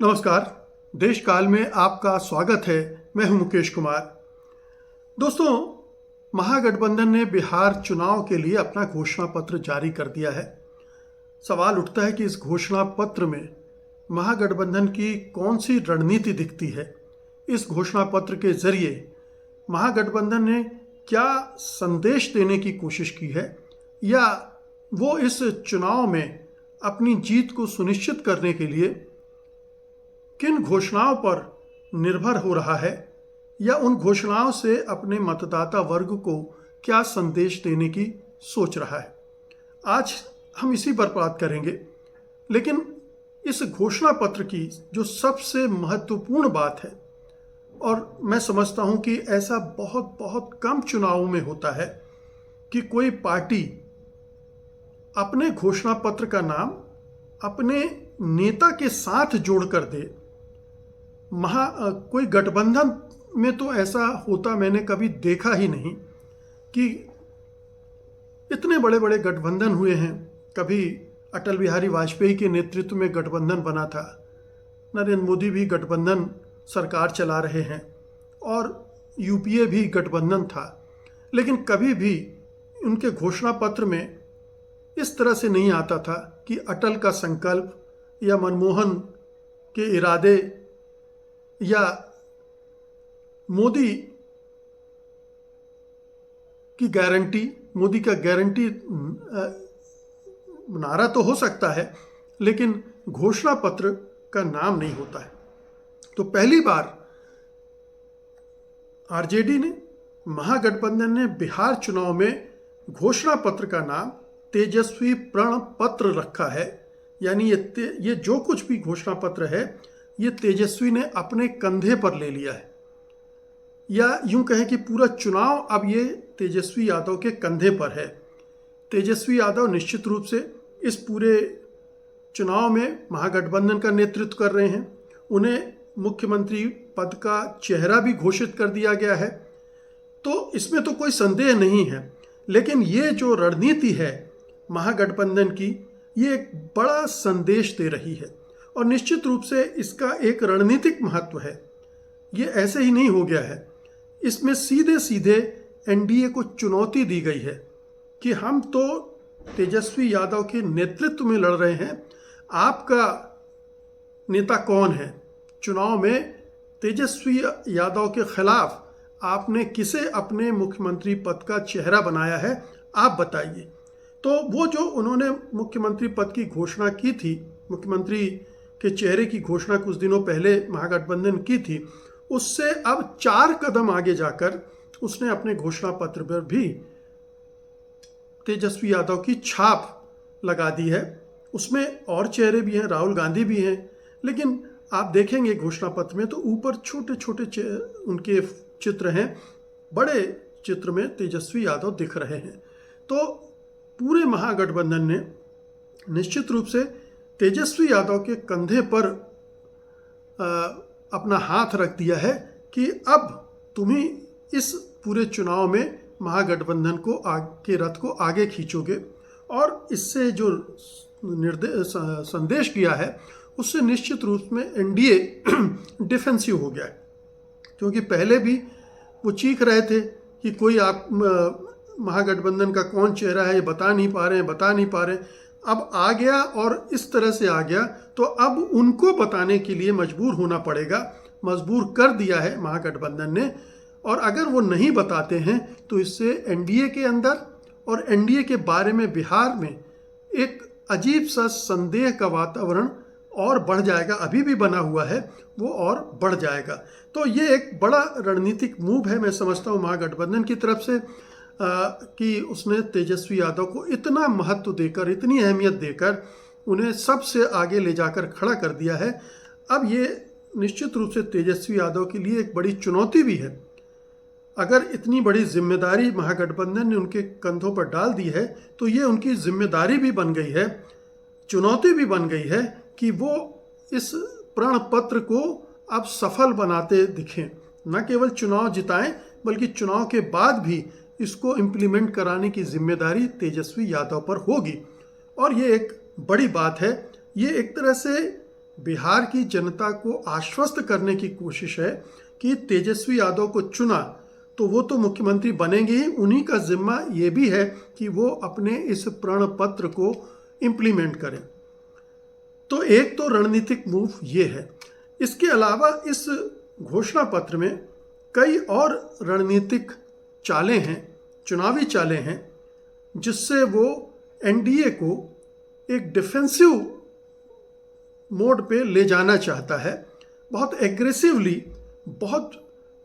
नमस्कार। देश काल में आपका स्वागत है। मैं हूं मुकेश कुमार। दोस्तों, महागठबंधन ने बिहार चुनाव के लिए अपना घोषणा पत्र जारी कर दिया है। सवाल उठता है कि इस घोषणा पत्र में महागठबंधन की कौन सी रणनीति दिखती है। इस घोषणा पत्र के जरिए महागठबंधन ने क्या संदेश देने की कोशिश की है, या वो इस चुनाव में अपनी जीत को सुनिश्चित करने के लिए किन घोषणाओं पर निर्भर हो रहा है, या उन घोषणाओं से अपने मतदाता वर्ग को क्या संदेश देने की सोच रहा है। आज हम इसी पर बात करेंगे। लेकिन इस घोषणा पत्र की जो सबसे महत्वपूर्ण बात है, और मैं समझता हूं कि ऐसा बहुत बहुत कम चुनावों में होता है कि कोई पार्टी अपने घोषणा पत्र का नाम अपने नेता के साथ जोड़ कर दे। कोई गठबंधन में तो ऐसा होता मैंने कभी देखा ही नहीं कि इतने बड़े बड़े गठबंधन हुए हैं। कभी अटल बिहारी वाजपेयी के नेतृत्व में गठबंधन बना था, नरेंद्र मोदी भी गठबंधन सरकार चला रहे हैं, और यूपीए भी गठबंधन था। लेकिन कभी भी उनके घोषणा पत्र में इस तरह से नहीं आता था कि अटल का संकल्प या मनमोहन के इरादे या मोदी की गारंटी, मोदी का गारंटी नारा तो हो सकता है, लेकिन घोषणा पत्र का नाम नहीं होता है। तो पहली बार आरजेडी ने, महागठबंधन ने बिहार चुनाव में घोषणा पत्र का नाम तेजस्वी प्रण पत्र रखा है। यानी ये जो कुछ भी घोषणा पत्र है, ये तेजस्वी ने अपने कंधे पर ले लिया है, या यूं कहें कि पूरा चुनाव अब ये तेजस्वी यादव के कंधे पर है। तेजस्वी यादव निश्चित रूप से इस पूरे चुनाव में महागठबंधन का नेतृत्व कर रहे हैं। उन्हें मुख्यमंत्री पद का चेहरा भी घोषित कर दिया गया है, तो इसमें तो कोई संदेह नहीं है। लेकिन ये जो रणनीति है महागठबंधन की, ये एक बड़ा संदेश दे रही है, और निश्चित रूप से इसका एक रणनीतिक महत्व है। ये ऐसे ही नहीं हो गया है। इसमें सीधे सीधे एनडीए को चुनौती दी गई है कि हम तो तेजस्वी यादव के नेतृत्व में लड़ रहे हैं, आपका नेता कौन है? चुनाव में तेजस्वी यादव के खिलाफ आपने किसे अपने मुख्यमंत्री पद का चेहरा बनाया है, आप बताइए। तो वो जो उन्होंने मुख्यमंत्री पद की घोषणा की थी, मुख्यमंत्री के चेहरे की घोषणा कुछ दिनों पहले महागठबंधन की थी, उससे अब 4 कदम आगे जाकर उसने अपने घोषणा पत्र पर भी तेजस्वी यादव की छाप लगा दी है। उसमें और चेहरे भी हैं, राहुल गांधी भी हैं, लेकिन आप देखेंगे घोषणा पत्र में तो ऊपर छोटे छोटे उनके चित्र हैं, बड़े चित्र में तेजस्वी यादव दिख रहे हैं। तो पूरे महागठबंधन ने निश्चित रूप से तेजस्वी यादव के कंधे पर अपना हाथ रख दिया है कि अब तुम ही इस पूरे चुनाव में महागठबंधन को के रथ को आगे खींचोगे। और इससे जो संदेश किया है, उससे निश्चित रूप में एनडीए डिफेंसिव हो गया है। क्योंकि पहले भी वो चीख रहे थे कि कोई आप महागठबंधन का कौन चेहरा है, ये बता नहीं पा रहे। अब आ गया, और इस तरह से आ गया, तो अब उनको बताने के लिए मजबूर होना पड़ेगा। मजबूर कर दिया है महागठबंधन ने, और अगर वो नहीं बताते हैं तो इससे एनडीए के अंदर और एनडीए के बारे में बिहार में एक अजीब सा संदेह का वातावरण और बढ़ जाएगा। अभी भी बना हुआ है, वो और बढ़ जाएगा। तो ये एक बड़ा रणनीतिक मूव है, मैं समझता हूँ महागठबंधन की तरफ से, कि उसने तेजस्वी यादव को इतना महत्व देकर, इतनी अहमियत देकर उन्हें सबसे आगे ले जाकर खड़ा कर दिया है। अब ये निश्चित रूप से तेजस्वी यादव के लिए एक बड़ी चुनौती भी है। अगर इतनी बड़ी जिम्मेदारी महागठबंधन ने उनके कंधों पर डाल दी है, तो ये उनकी जिम्मेदारी भी बन गई है, चुनौती भी बन गई है कि वो इस प्रण पत्र को अब सफल बनाते दिखें। न केवल चुनाव जिताएं, बल्कि चुनाव के बाद भी इसको इम्प्लीमेंट कराने की जिम्मेदारी तेजस्वी यादव पर होगी। और ये एक बड़ी बात है। ये एक तरह से बिहार की जनता को आश्वस्त करने की कोशिश है कि तेजस्वी यादव को चुना तो वो तो मुख्यमंत्री बनेंगे ही, उन्हीं का जिम्मा ये भी है कि वो अपने इस प्रण पत्र को इम्प्लीमेंट करें। तो एक तो रणनीतिक मूव ये है। इसके अलावा इस घोषणा पत्र में कई और रणनीतिक चालें हैं, चुनावी चालें हैं, जिससे वो एनडीए को एक डिफेंसिव मोड पे ले जाना चाहता है। बहुत एग्रेसिवली, बहुत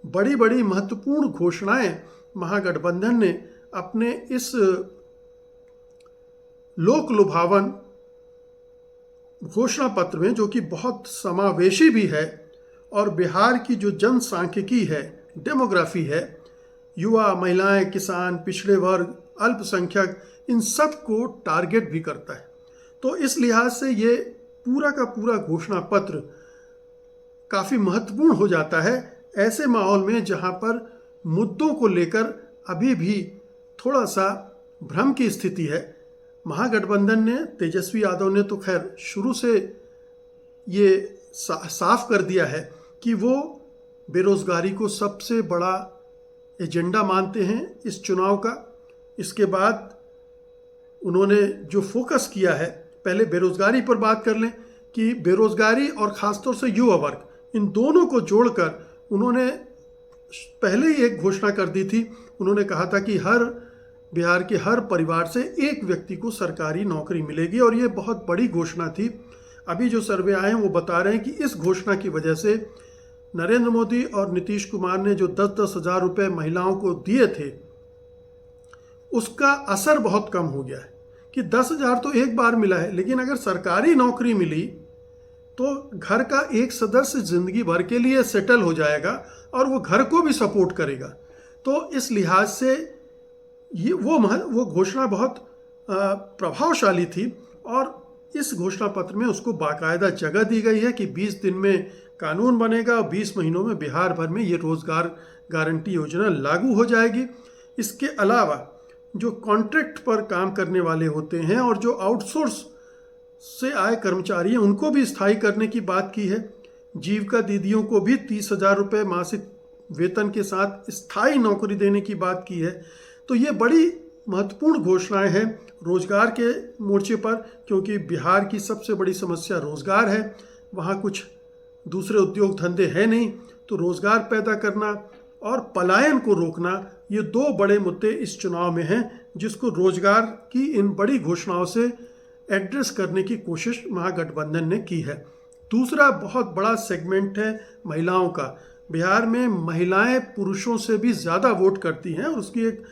बड़ी बड़ी महत्वपूर्ण घोषणाएं महागठबंधन ने अपने इस लोक लुभावन घोषणा पत्र में, जो कि बहुत समावेशी भी है और बिहार की जो जनसांख्यिकी है, डेमोग्राफी है, युवा, महिलाएं, किसान, पिछड़े वर्ग, अल्पसंख्यक, इन सब को टारगेट भी करता है। तो इस लिहाज से ये पूरा का पूरा घोषणा पत्र काफ़ी महत्वपूर्ण हो जाता है ऐसे माहौल में जहां पर मुद्दों को लेकर अभी भी थोड़ा सा भ्रम की स्थिति है। महागठबंधन ने, तेजस्वी यादव ने तो खैर शुरू से ये साफ कर दिया है कि वो बेरोजगारी को सबसे बड़ा एजेंडा मानते हैं इस चुनाव का। इसके बाद उन्होंने जो फोकस किया है, पहले बेरोजगारी पर बात कर लें कि बेरोजगारी और ख़ासतौर से युवा वर्ग, इन दोनों को जोड़कर उन्होंने पहले ही एक घोषणा कर दी थी। उन्होंने कहा था कि बिहार के हर परिवार से एक व्यक्ति को सरकारी नौकरी मिलेगी, और ये बहुत बड़ी घोषणा थी। अभी जो सर्वे आए हैं वो बता रहे हैं कि इस घोषणा की वजह से नरेंद्र मोदी और नीतीश कुमार ने जो 10-10 हज़ार रुपये महिलाओं को दिए थे, उसका असर बहुत कम हो गया है। कि 10,000 तो एक बार मिला है, लेकिन अगर सरकारी नौकरी मिली तो घर का एक सदस्य जिंदगी भर के लिए सेटल हो जाएगा और वो घर को भी सपोर्ट करेगा। तो इस लिहाज से ये वो घोषणा बहुत प्रभावशाली थी, और इस घोषणा पत्र में उसको बाकायदा जगह दी गई है कि 20 दिन में कानून बनेगा और 20 महीनों में बिहार भर में ये रोजगार गारंटी योजना लागू हो जाएगी। इसके अलावा जो कॉन्ट्रैक्ट पर काम करने वाले होते हैं और जो आउटसोर्स से आए कर्मचारी हैं, उनको भी स्थायी करने की बात की है। जीविका दीदियों को भी 30,000 रुपये मासिक वेतन के साथ स्थायी नौकरी देने की बात की है। तो ये बड़ी महत्वपूर्ण घोषणाएं हैं रोजगार के मोर्चे पर, क्योंकि बिहार की सबसे बड़ी समस्या रोजगार है। वहाँ कुछ दूसरे उद्योग धंधे हैं नहीं, तो रोजगार पैदा करना और पलायन को रोकना, ये दो बड़े मुद्दे इस चुनाव में हैं, जिसको रोजगार की इन बड़ी घोषणाओं से एड्रेस करने की कोशिश महागठबंधन ने की है। दूसरा बहुत बड़ा सेगमेंट है महिलाओं का। बिहार में महिलाएं पुरुषों से भी ज़्यादा वोट करती हैं, और उसकी एक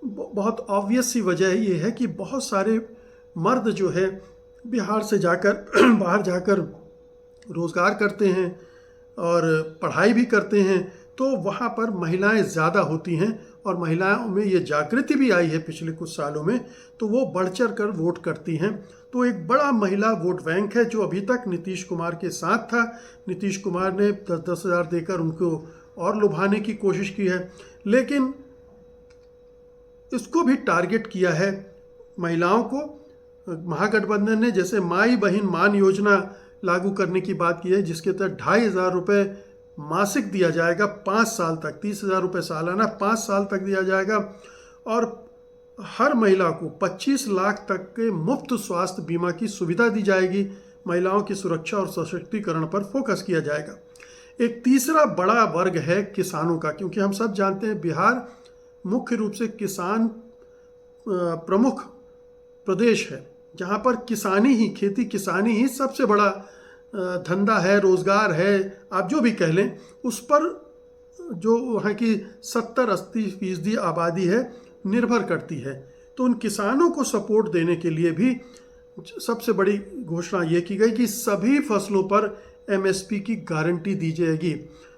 बहुत ऑब्वियस सी वजह ये है कि बहुत सारे मर्द जो है बिहार से जाकर बाहर जाकर रोज़गार करते हैं और पढ़ाई भी करते हैं, तो वहाँ पर महिलाएं ज़्यादा होती हैं, और महिलाओं में ये जागृति भी आई है पिछले कुछ सालों में, तो वो बढ़ चढ़ कर वोट करती हैं। तो एक बड़ा महिला वोट बैंक है जो अभी तक नीतीश कुमार के साथ था। नीतीश कुमार ने 10-10 हज़ार देकर उनको और लुभाने की कोशिश की है, लेकिन इसको भी टारगेट किया है महिलाओं को। महागठबंधन ने जैसे माई बहन मान योजना लागू करने की बात की है, जिसके तहत 2,500 रुपये मासिक दिया जाएगा 5 साल तक, 30,000 रुपये सालाना 5 साल तक दिया जाएगा, और हर महिला को 25 लाख तक के मुफ्त स्वास्थ्य बीमा की सुविधा दी जाएगी। महिलाओं की सुरक्षा और सशक्तिकरण पर फोकस किया जाएगा। एक तीसरा बड़ा वर्ग है किसानों का, क्योंकि हम सब जानते हैं बिहार मुख्य रूप से किसान प्रमुख प्रदेश है, जहाँ पर खेती किसानी ही सबसे बड़ा धंधा है, रोज़गार है, आप जो भी कह लें। उस पर जो वहाँ की 70-80% आबादी है निर्भर करती है। तो उन किसानों को सपोर्ट देने के लिए भी सबसे बड़ी घोषणा ये की गई कि सभी फसलों पर एमएसपी की गारंटी दी जाएगी।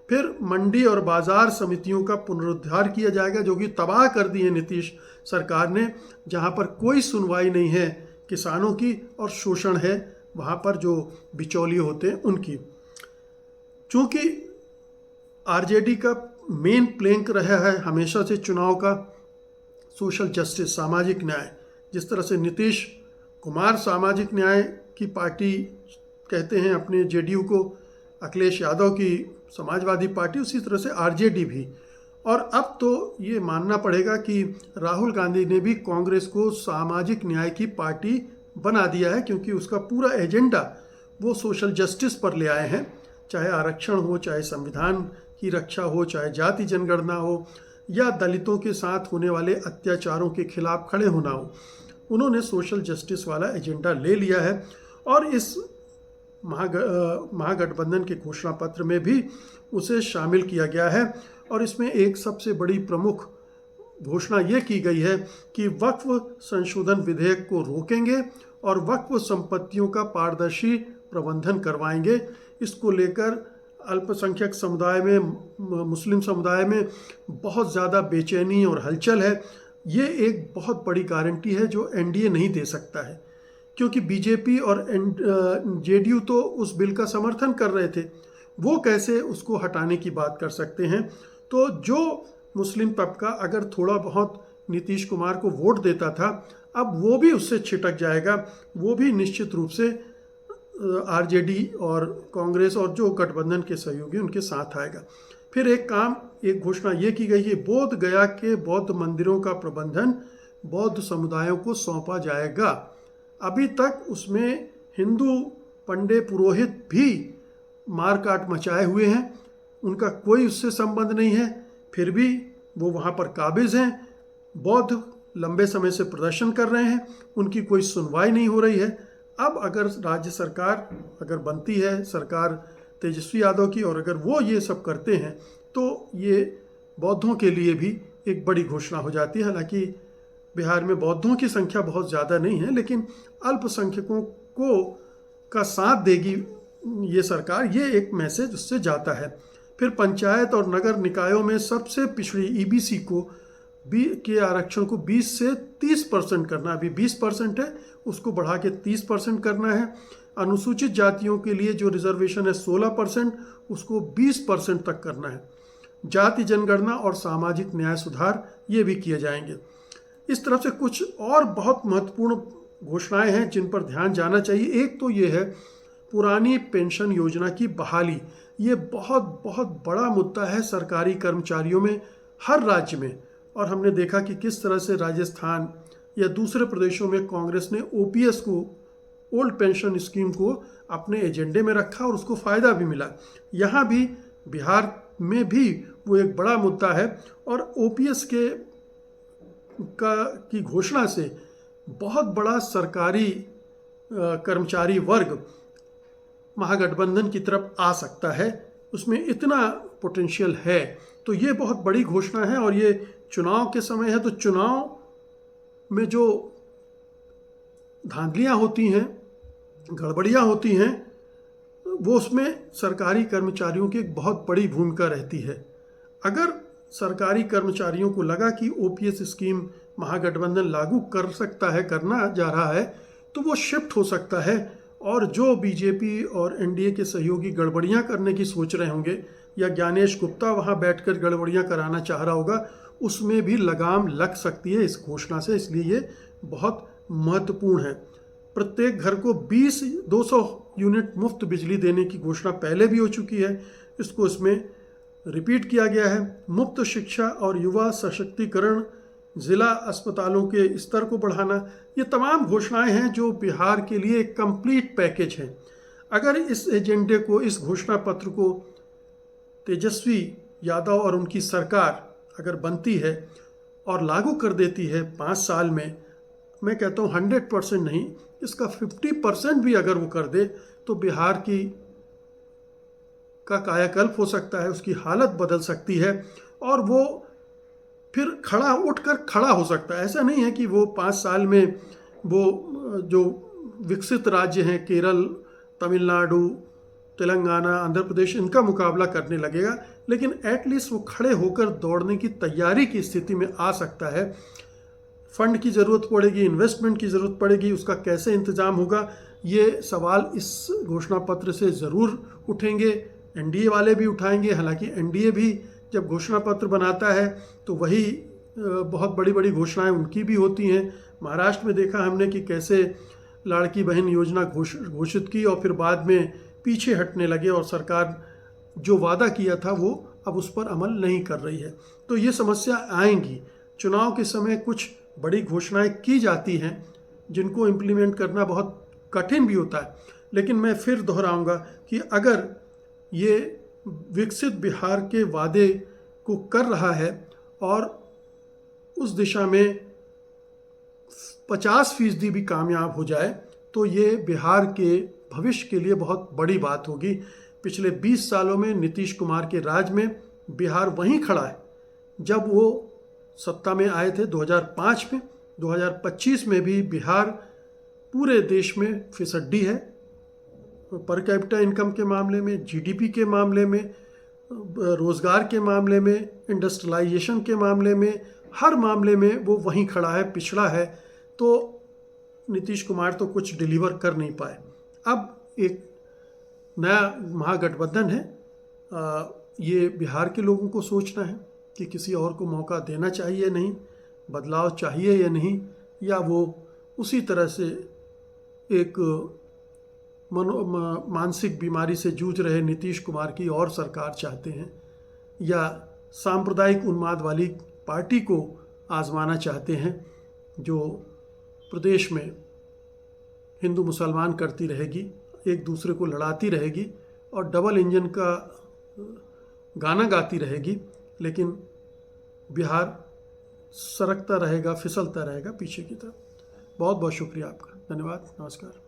फिर मंडी और बाजार समितियों का पुनरुद्धार किया जाएगा, जो कि तबाह कर दी है नीतीश सरकार ने, जहाँ पर कोई सुनवाई नहीं है किसानों की, और शोषण है वहाँ पर जो बिचौलिए होते हैं उनकी। चूँकि आरजेडी का मेन प्लैंक रहा है हमेशा से चुनाव का सोशल जस्टिस, सामाजिक न्याय, जिस तरह से नीतीश कुमार सामाजिक न्याय की पार्टी कहते हैं अपने जेडीयू को, अखिलेश यादव की समाजवादी पार्टी, उसी तरह से आरजेडी भी। और अब तो ये मानना पड़ेगा कि राहुल गांधी ने भी कांग्रेस को सामाजिक न्याय की पार्टी बना दिया है, क्योंकि उसका पूरा एजेंडा वो सोशल जस्टिस पर ले आए हैं। चाहे आरक्षण हो, चाहे संविधान की रक्षा हो, चाहे जाति जनगणना हो, या दलितों के साथ होने वाले अत्याचारों के खिलाफ खड़े होना हो, उन्होंने सोशल जस्टिस वाला एजेंडा ले लिया है। और इस महागठबंधन के घोषणा पत्र में भी उसे शामिल किया गया है। और इसमें एक सबसे बड़ी प्रमुख घोषणा ये की गई है कि वक्फ संशोधन विधेयक को रोकेंगे और वक्फ संपत्तियों का पारदर्शी प्रबंधन करवाएंगे। इसको लेकर अल्पसंख्यक समुदाय में, मुस्लिम समुदाय में बहुत ज़्यादा बेचैनी और हलचल है। ये एक बहुत बड़ी गारंटी है जो एनडीए नहीं दे सकता है, क्योंकि बीजेपी और जेडीयू तो उस बिल का समर्थन कर रहे थे, वो कैसे उसको हटाने की बात कर सकते हैं। तो जो मुस्लिम तबका अगर थोड़ा बहुत नीतीश कुमार को वोट देता था, अब वो भी उससे छिटक जाएगा, वो भी निश्चित रूप से आरजेडी और कांग्रेस और जो गठबंधन के सहयोगी उनके साथ आएगा। फिर एक घोषणा ये की गई है, बोध गया के बौद्ध मंदिरों का प्रबंधन बौद्ध समुदायों को सौंपा जाएगा। अभी तक उसमें हिंदू पंडित पुरोहित भी मारकाट मचाए हुए हैं, उनका कोई उससे संबंध नहीं है, फिर भी वो वहाँ पर काबिज हैं। बौद्ध लंबे समय से प्रदर्शन कर रहे हैं, उनकी कोई सुनवाई नहीं हो रही है। अब अगर राज्य सरकार अगर बनती है, सरकार तेजस्वी यादव की, और अगर वो ये सब करते हैं तो ये बौद्धों के लिए भी एक बड़ी घोषणा हो जाती है। हालांकि बिहार में बौद्धों की संख्या बहुत ज़्यादा नहीं है, लेकिन अल्पसंख्यकों को का साथ देगी ये सरकार, ये एक मैसेज उससे जाता है। फिर पंचायत और नगर निकायों में सबसे पिछड़ी ईबीसी के आरक्षण को 20 से 30% करना, अभी 20% है, उसको बढ़ा के 30% करना है। अनुसूचित जातियों के लिए जो रिजर्वेशन है 16%, उसको 20% तक करना है। जाति जनगणना और सामाजिक न्याय सुधार ये भी किए जाएंगे। इस तरफ से कुछ और बहुत महत्वपूर्ण घोषणाएं हैं जिन पर ध्यान जाना चाहिए। एक तो ये है पुरानी पेंशन योजना की बहाली। ये बहुत बहुत बड़ा मुद्दा है सरकारी कर्मचारियों में, हर राज्य में। और हमने देखा कि किस तरह से राजस्थान या दूसरे प्रदेशों में कांग्रेस ने ओपीएस को, ओल्ड पेंशन स्कीम को अपने एजेंडे में रखा और उसको फ़ायदा भी मिला। यहाँ भी बिहार में भी वो एक बड़ा मुद्दा है। और ओपीएस की घोषणा से बहुत बड़ा सरकारी कर्मचारी वर्ग महागठबंधन की तरफ आ सकता है, उसमें इतना पोटेंशियल है। तो ये बहुत बड़ी घोषणा है। और ये चुनाव के समय है, तो चुनाव में जो धांधलियाँ होती हैं, गड़बड़ियाँ होती हैं, वो उसमें सरकारी कर्मचारियों की एक बहुत बड़ी भूमिका रहती है। अगर सरकारी कर्मचारियों को लगा कि ओपीएस स्कीम महागठबंधन लागू कर सकता है, करना जा रहा है, तो वो शिफ्ट हो सकता है। और जो बीजेपी और एनडीए के सहयोगी गड़बड़ियां करने की सोच रहे होंगे, या ज्ञानेश गुप्ता वहां बैठकर गड़बड़ियां कराना चाह रहा होगा, उसमें भी लगाम लग सकती है इस घोषणा से। इसलिए ये बहुत महत्वपूर्ण है। प्रत्येक घर को 200 यूनिट मुफ्त बिजली देने की घोषणा पहले भी हो चुकी है, इसको इसमें रिपीट किया गया है। मुफ्त शिक्षा और युवा सशक्तिकरण, ज़िला अस्पतालों के स्तर को बढ़ाना, ये तमाम घोषणाएं हैं जो बिहार के लिए एक कंप्लीट पैकेज है। अगर इस एजेंडे को, इस घोषणा पत्र को तेजस्वी यादव और उनकी सरकार अगर बनती है और लागू कर देती है 5 साल में, मैं कहता हूँ 100% नहीं, इसका 50% भी अगर वो कर दे, तो बिहार का कायाकल्प हो सकता है, उसकी हालत बदल सकती है और वो फिर उठकर खड़ा हो सकता है। ऐसा नहीं है कि वो 5 साल में वो जो विकसित राज्य हैं, केरल, तमिलनाडु, तेलंगाना, आंध्र प्रदेश, इनका मुकाबला करने लगेगा, लेकिन एटलीस्ट वो खड़े होकर दौड़ने की तैयारी की स्थिति में आ सकता है। फंड की ज़रूरत पड़ेगी, इन्वेस्टमेंट की ज़रूरत पड़ेगी, उसका कैसे इंतज़ाम होगा, ये सवाल इस घोषणा पत्र से ज़रूर उठेंगे। एनडीए वाले भी उठाएंगे। हालांकि एनडीए भी जब घोषणा पत्र बनाता है तो वही बहुत बड़ी बड़ी घोषणाएं उनकी भी होती हैं। महाराष्ट्र में देखा हमने कि कैसे लाड़की बहन योजना घोषित की और फिर बाद में पीछे हटने लगे और सरकार जो वादा किया था वो अब उस पर अमल नहीं कर रही है। तो ये समस्या आएंगी। चुनाव के समय कुछ बड़ी घोषणाएं की जाती हैं जिनको इम्प्लीमेंट करना बहुत कठिन भी होता है, लेकिन मैं फिर दोहराऊंगा कि अगर ये विकसित बिहार के वादे को कर रहा है और उस दिशा में 50% भी कामयाब हो जाए तो ये बिहार के भविष्य के लिए बहुत बड़ी बात होगी। पिछले 20 सालों में नीतीश कुमार के राज में बिहार वहीं खड़ा है जब वो सत्ता में आए थे 2005 में। 2025 में भी बिहार पूरे देश में फिसड्डी है, पर कैपिटा इनकम के मामले में, जीडीपी के मामले में, रोज़गार के मामले में, इंडस्ट्रियलाइजेशन के मामले में, हर मामले में वो वहीं खड़ा है, पिछड़ा है। तो नीतीश कुमार तो कुछ डिलीवर कर नहीं पाए। अब एक नया महागठबंधन है, ये बिहार के लोगों को सोचना है कि किसी और को मौका देना चाहिए नहीं, बदलाव चाहिए या नहीं, या वो उसी तरह से एक मानसिक बीमारी से जूझ रहे नीतीश कुमार की और सरकार चाहते हैं, या सांप्रदायिक उन्माद वाली पार्टी को आजमाना चाहते हैं जो प्रदेश में हिंदू मुसलमान करती रहेगी, एक दूसरे को लड़ाती रहेगी और डबल इंजन का गाना गाती रहेगी, लेकिन बिहार सरकता रहेगा, फिसलता रहेगा पीछे की तरफ। बहुत बहुत शुक्रिया आपका, धन्यवाद, नमस्कार।